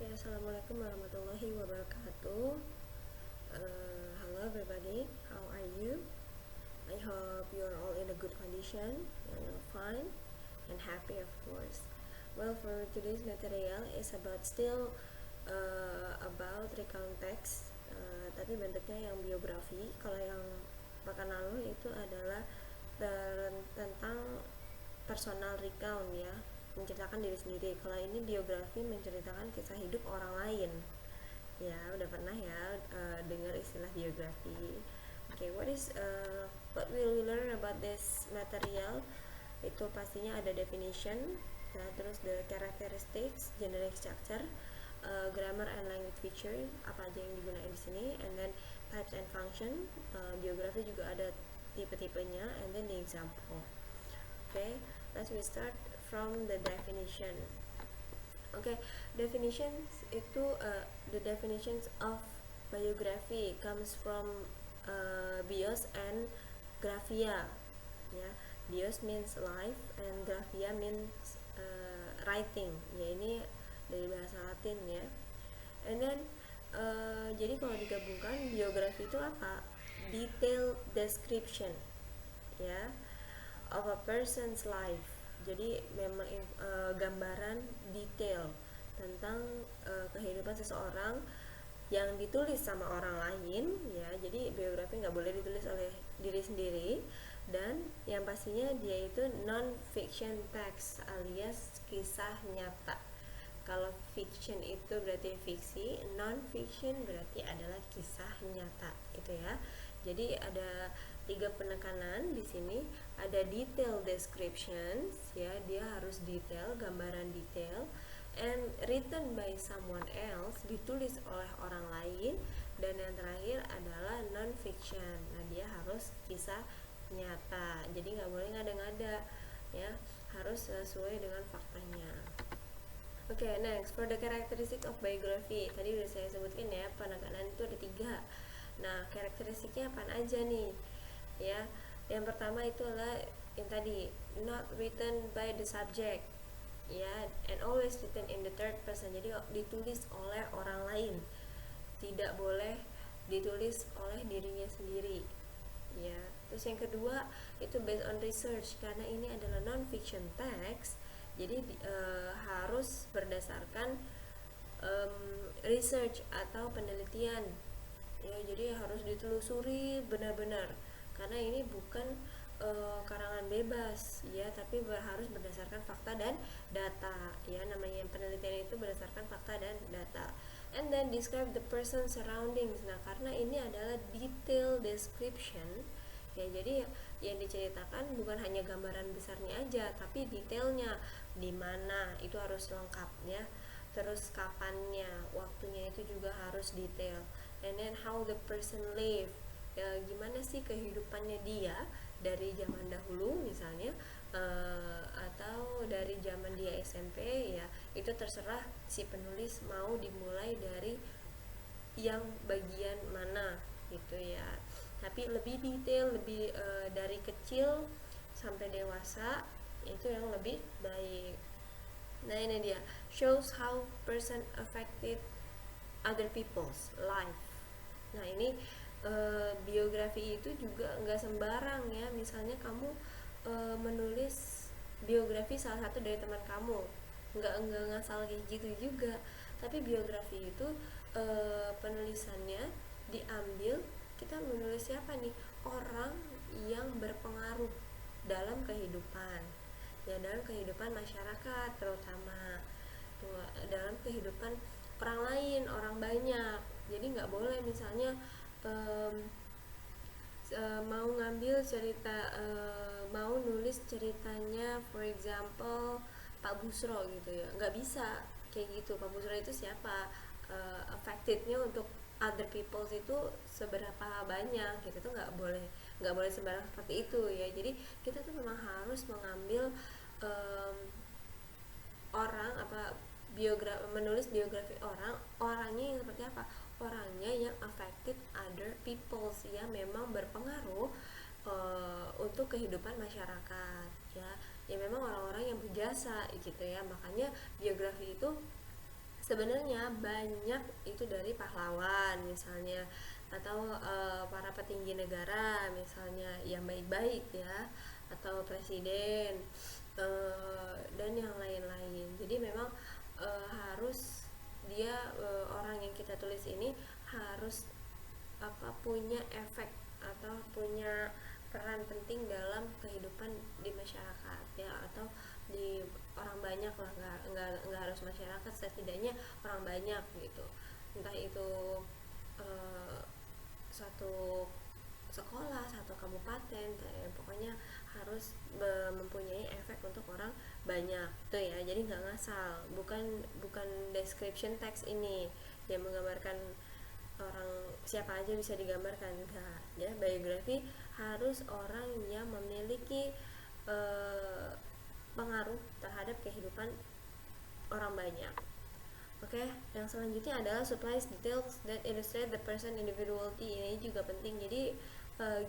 Assalamualaikum warahmatullahi wabarakatuh. Hello everybody, how are you? I hope you're all in a good condition and you're fine and happy, of course. Well, for today's material is about still about recount text, tapi bentuknya yang biografi. Kalau yang pekan lalu itu adalah tentang personal recount ya, menceritakan diri sendiri. Kalau ini biografi, menceritakan kisah hidup orang lain. Ya, udah pernah ya dengar istilah biografi. Okay, what will we learn about this material? Itu pastinya ada definition, ya, terus the characteristics, generic structure, grammar and language feature, apa aja yang digunakan di sini, and then types and function. Biografi juga ada tipe-tipenya, and then the example. Okay, let's start from the definition. Okay, definitions itu the definitions of biography comes from bios and graphia. Ya, bios means life and graphia means writing. Ya, ini dari bahasa Latin ya. And then jadi kalau digabungkan, biografi itu apa? Detailed description, ya, of a person's life. Jadi memang gambaran detail tentang kehidupan seseorang yang ditulis sama orang lain, ya. Jadi biografi nggak boleh ditulis oleh diri sendiri, dan yang pastinya dia itu non fiction text alias kisah nyata. Kalau fiction itu berarti fiksi, non fiction berarti adalah kisah nyata, itu ya. Jadi ada 3 penekanan di sini. Ada detail descriptions, ya, dia harus detail, gambaran detail, and written by someone else, ditulis oleh orang lain, dan yang terakhir adalah non fiction. Nah, dia harus kisah nyata. Jadi nggak boleh ngada-ngada, ya, harus sesuai dengan faktanya. Okay, next, for the characteristic of biography, tadi udah saya sebutkan ya, penekanan itu ada 3. Nah, karakteristiknya apa aja nih? Ya, yang pertama itu adalah yang tadi, not written by the subject, ya, and always written in the third person. Jadi ditulis oleh orang lain, tidak boleh ditulis oleh dirinya sendiri, ya. Terus yang kedua itu based on research, karena ini adalah non fiction text. Jadi harus berdasarkan research atau penelitian, ya. Jadi harus ditelusuri benar-benar, karena ini bukan karangan bebas, ya, tapi harus berdasarkan fakta dan data, ya. Namanya penelitian itu berdasarkan fakta dan data. And then describe the person surroundings. Nah, karena ini adalah detail description, ya, jadi yang diceritakan bukan hanya gambaran besarnya aja, tapi detailnya di mana itu harus lengkap, ya. Terus kapannya, waktunya itu juga harus detail. And then how the person live, ya, gimana sih kehidupannya dia dari zaman dahulu misalnya, atau dari zaman dia SMP, ya, itu terserah si penulis mau dimulai dari yang bagian mana gitu, ya. Tapi lebih detail, lebih dari kecil sampai dewasa, itu yang lebih baik. Nah, ini dia, shows how person affected other people's life. Nah, ini biografi itu juga nggak sembarang, ya. Misalnya kamu menulis biografi salah satu dari teman kamu, nggak ngasal kayak gitu juga. Tapi biografi itu penulisannya diambil, kita menulis siapa nih, orang yang berpengaruh dalam kehidupan, ya, dalam kehidupan masyarakat terutama, dalam kehidupan orang lain, orang banyak. Jadi nggak boleh misalnya mau ngambil cerita, mau nulis ceritanya for example Pak Busro gitu, ya, nggak bisa kayak gitu. Pak Busro itu siapa, affectednya untuk other people itu seberapa banyak gitu, tuh nggak boleh sembarang seperti itu, ya. Jadi kita tuh memang harus mengambil orang, menulis biografi orangnya yang seperti apa, orangnya yang affected other people, ya, memang berpengaruh untuk kehidupan masyarakat, ya memang orang-orang yang berjasa gitu, ya. Makanya biografi itu sebenarnya banyak itu dari pahlawan misalnya, atau para petinggi negara misalnya yang baik-baik ya, atau presiden, dan yang lain-lain. Jadi memang harus dia, orang yang kita tulis ini harus punya efek atau punya peran penting dalam kehidupan di masyarakat ya, atau di orang banyak lah, nggak harus masyarakat, setidaknya orang banyak gitu, entah itu uh, satu sekolah, satu kabupaten, pokoknya harus mempunyai efek untuk orang banyak tuh ya. Jadi nggak ngasal, bukan bukan description text ini yang menggambarkan orang siapa aja bisa digambarkan, enggak ya. Biografi harus orang yang memiliki pengaruh terhadap kehidupan orang banyak. Oke, yang selanjutnya adalah supplies details that illustrate the person individuality. Ini juga penting. Jadi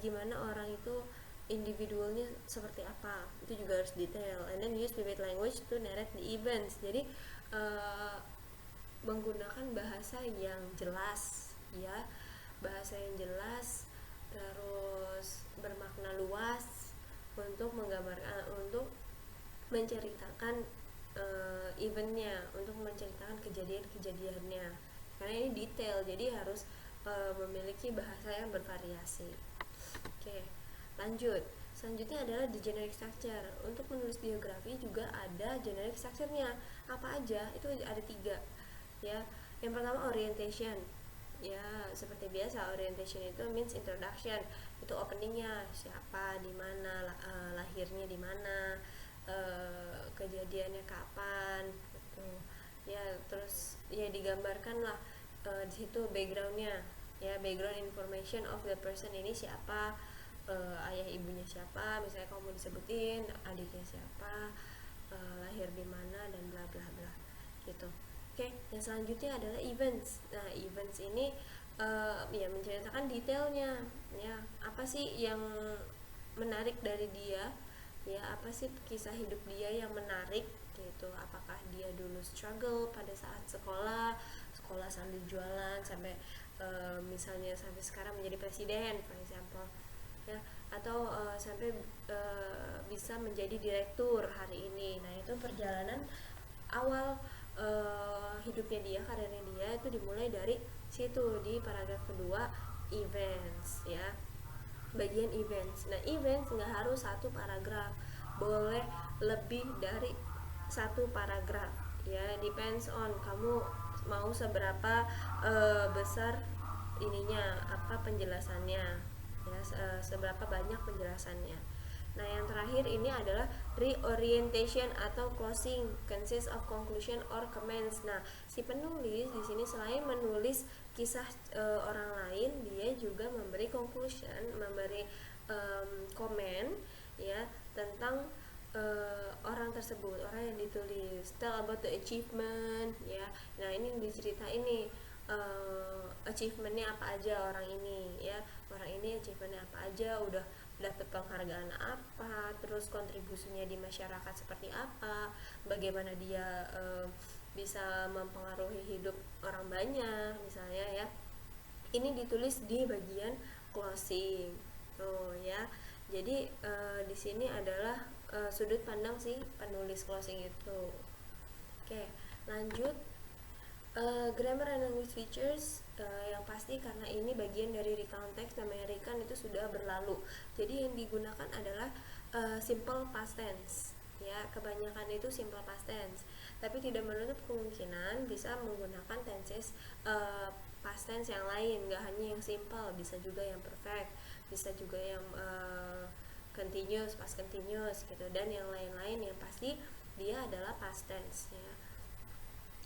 gimana orang itu individualnya seperti apa, itu juga harus detail. And then use vivid language to narrate the events. Jadi menggunakan bahasa yang jelas ya, bahasa yang jelas, terus bermakna luas untuk menggambarkan, untuk menceritakan eventnya, untuk menceritakan kejadian-kejadiannya, karena ini detail, jadi harus memiliki bahasa yang bervariasi. Oke, lanjut. Selanjutnya adalah the generic structure. Untuk menulis biografi juga ada generic structure-nya. Apa aja? Itu ada 3 ya. Yang pertama orientation ya, seperti biasa orientation itu means introduction, itu openingnya siapa, di mana, lahirnya di mana, kejadiannya kapan gitu ya. Terus ya digambarkan lah di situ backgroundnya ya, background information of the person ini siapa, ayah ibunya siapa, misalnya kamu disebutin adiknya siapa, lahir di mana, dan bla bla bla gitu. Oke, yang selanjutnya adalah events. Nah, events ini ya menceritakan detailnya ya, apa sih yang menarik dari dia ya, apa sih kisah hidup dia yang menarik gitu. Apakah dia dulu struggle pada saat sekolah sambil jualan sampai misalnya sampai sekarang menjadi presiden for example ya, atau sampai bisa menjadi direktur hari ini. Nah, itu perjalanan awal hidupnya dia, karirnya dia itu dimulai dari situ, di paragraf kedua, events ya, bagian events. Nah, events nggak harus satu paragraf, boleh lebih dari satu paragraf ya, depends on kamu mau seberapa besar ininya, penjelasannya ya, seberapa banyak penjelasannya. Nah, yang terakhir ini adalah reorientation atau closing, consists of conclusion or comments. Nah, si penulis di sini selain menulis kisah orang lain, dia juga memberi conclusion, memberi komen ya tentang orang tersebut, orang yang ditulis. Tell about the achievement ya. Nah, ini diceritain nih achievementnya apa aja orang ini ya, orang ini achievementnya apa aja, udah dapat penghargaan apa, terus kontribusinya di masyarakat seperti apa, bagaimana dia bisa mempengaruhi hidup orang banyak misalnya ya. Ini ditulis di bagian closing tuh ya. Jadi di sini adalah sudut pandang si penulis closing itu. Oke, lanjut. Grammar and language features, yang pasti karena ini bagian dari recount text, namanya recount itu sudah berlalu, jadi yang digunakan adalah simple past tense ya, kebanyakan itu simple past tense, tapi tidak menutup kemungkinan bisa menggunakan tenses past tense yang lain, gak hanya yang simple, bisa juga yang perfect, bisa juga yang continuous, past continuous gitu, dan yang lain-lain. Yang pasti dia adalah past tense ya.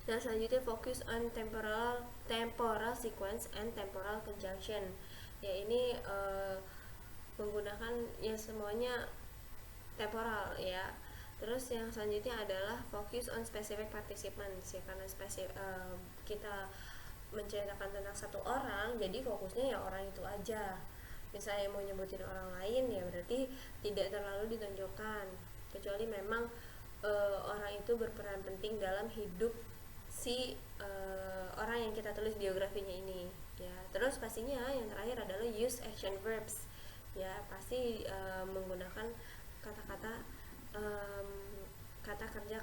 Nah, selanjutnya fokus on temporal sequence and temporal conjunction. Ya, ini menggunakan ya semuanya temporal ya. Terus yang selanjutnya adalah focus on specific participants ya, karena kita menceritakan tentang satu orang, jadi fokusnya ya orang itu aja. Misalnya mau nyebutin orang lain ya berarti tidak terlalu ditonjolkan, kecuali memang orang itu berperan penting dalam hidup si orang yang kita tulis biografinya ini ya. Terus pastinya yang terakhir adalah use action verbs ya, pasti menggunakan kata-kata kata kerja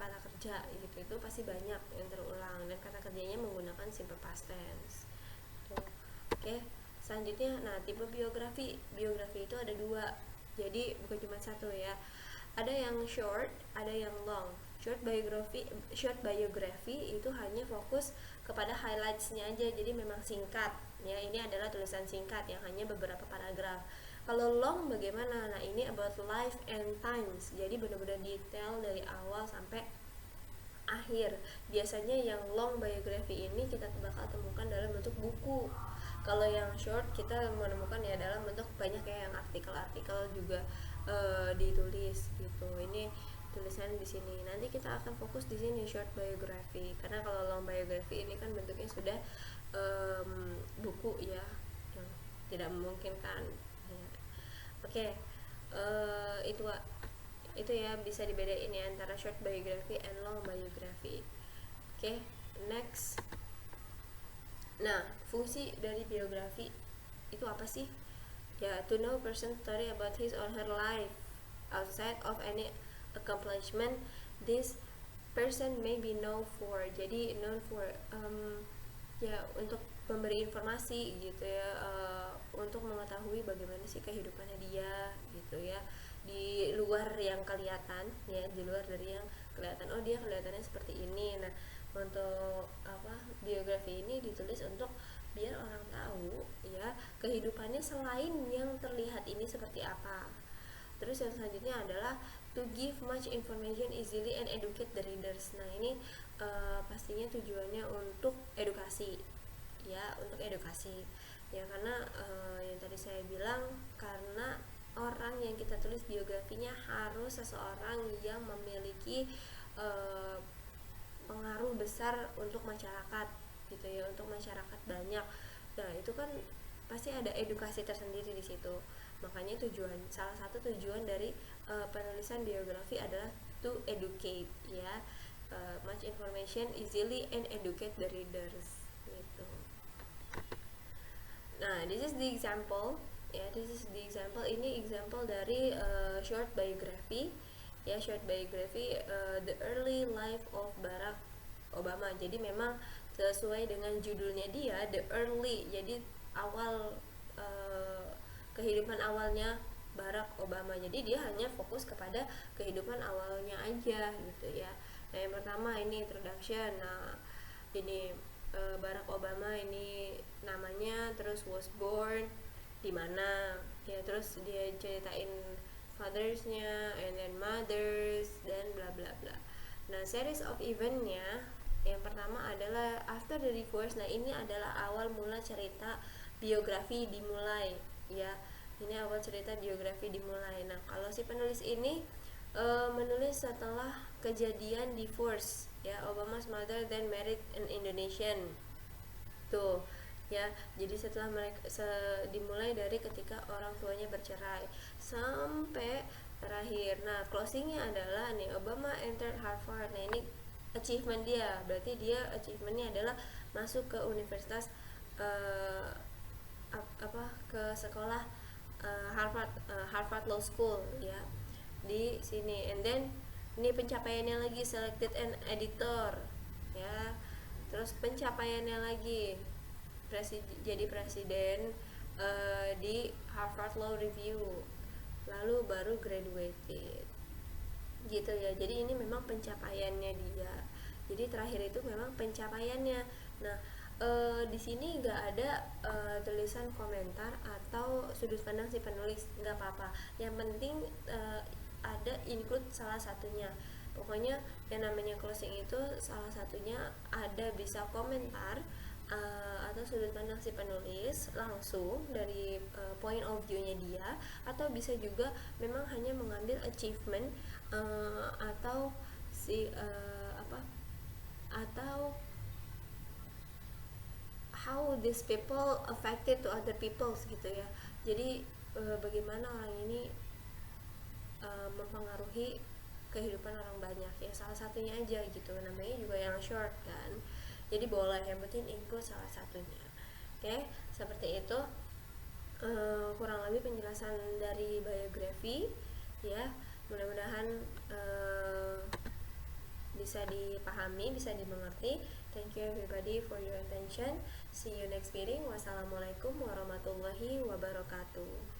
gitu, itu pasti banyak yang terulang, dan kata kerjanya menggunakan simple past tense tuh. Oke, selanjutnya, nah tipe biografi itu ada dua, jadi bukan cuma satu ya, ada yang short, ada yang long. Short biography itu hanya fokus kepada highlights-nya aja, jadi memang singkat ya, ini adalah tulisan singkat yang hanya beberapa paragraf. Kalau long bagaimana? Nah ini about life and times, jadi benar-benar detail dari awal sampai akhir. Biasanya yang long biography ini kita bakal temukan dalam bentuk buku. Kalau yang short kita menemukan ya dalam bentuk banyak ya, yang artikel-artikel juga ditulis gitu. Ini tulisan di sini. Nanti kita akan fokus di sini short biography, karena kalau long biography ini kan bentuknya sudah buku ya, yang tidak memungkinkan ya. Oke, itu ya, bisa dibedain ya antara short biography and long biography. Oke, next. Nah, fungsi dari biografi itu apa sih? Ya, to know person's story about his or her life outside of any accomplishment this person may be known for. Jadi known for ya untuk memberi informasi gitu ya, untuk mengetahui bagaimana sih kehidupannya dia gitu ya, di luar yang kelihatan ya, di luar dari yang kelihatan, oh dia kelihatannya seperti ini. Nah untuk biografi ini ditulis untuk biar orang tahu ya kehidupannya selain yang terlihat ini seperti apa. Terus yang selanjutnya adalah to give much information easily and educate the readers. Nah ini pastinya tujuannya untuk edukasi ya, untuk edukasi ya, karena yang tadi saya bilang, karena orang yang kita tulis biografinya harus seseorang yang memiliki pengaruh besar untuk masyarakat gitu ya, untuk masyarakat banyak. Nah itu kan pasti ada edukasi tersendiri di situ. Makanya salah satu tujuan dari penulisan biografi adalah to educate ya, much information easily and educate the readers gitu. Nah this is the example ya, ini example dari short biography ya, short biography the early life of Barack Obama. Jadi memang sesuai dengan judulnya dia, the early, jadi awal, kehidupan awalnya Barack Obama. Jadi dia hanya fokus kepada kehidupan awalnya aja gitu ya. Nah yang pertama ini introduction. Nah ini Barack Obama ini namanya, terus was born di mana ya, terus dia ceritain fathersnya and then mothers dan bla bla bla. Nah series of eventnya yang pertama adalah after the divorce. Nah ini adalah awal mula cerita biografi dimulai ya, ini awal cerita biografi dimulai. Nah kalau si penulis ini menulis setelah kejadian divorce ya, Obama's mother then married an Indonesian tuh ya. Jadi setelah mereka dimulai dari ketika orang tuanya bercerai sampai terakhir. Nah closingnya adalah nih, Obama entered Harvard. Nah ini achievement dia, berarti dia achievementnya adalah masuk ke universitas ke sekolah Harvard Law School ya di sini. And then ini pencapaiannya lagi, selected an editor ya. Terus pencapaiannya lagi jadi presiden di Harvard Law Review, lalu baru graduated gitu ya. Jadi ini memang pencapaiannya dia, jadi terakhir itu memang pencapaiannya. Nah di sini nggak ada tulisan komentar atau sudut pandang si penulis, nggak apa-apa, yang penting ada include salah satunya. Pokoknya yang namanya closing itu salah satunya ada bisa komentar atau sudut pandang si penulis langsung dari point of view-nya dia, atau bisa juga memang hanya mengambil achievement atau si atau how these people affected to other people gitu ya. Jadi bagaimana orang ini mempengaruhi kehidupan orang banyak ya, salah satunya aja gitu, namanya juga yang short kan. jadi boleh, yang penting include salah satunya. Oke, seperti itu kurang lebih penjelasan dari biografi ya. Mudah-mudahan bisa dipahami, bisa dimengerti. Thank you everybody for your attention. See you next meeting. Wassalamualaikum warahmatullahi wabarakatuh.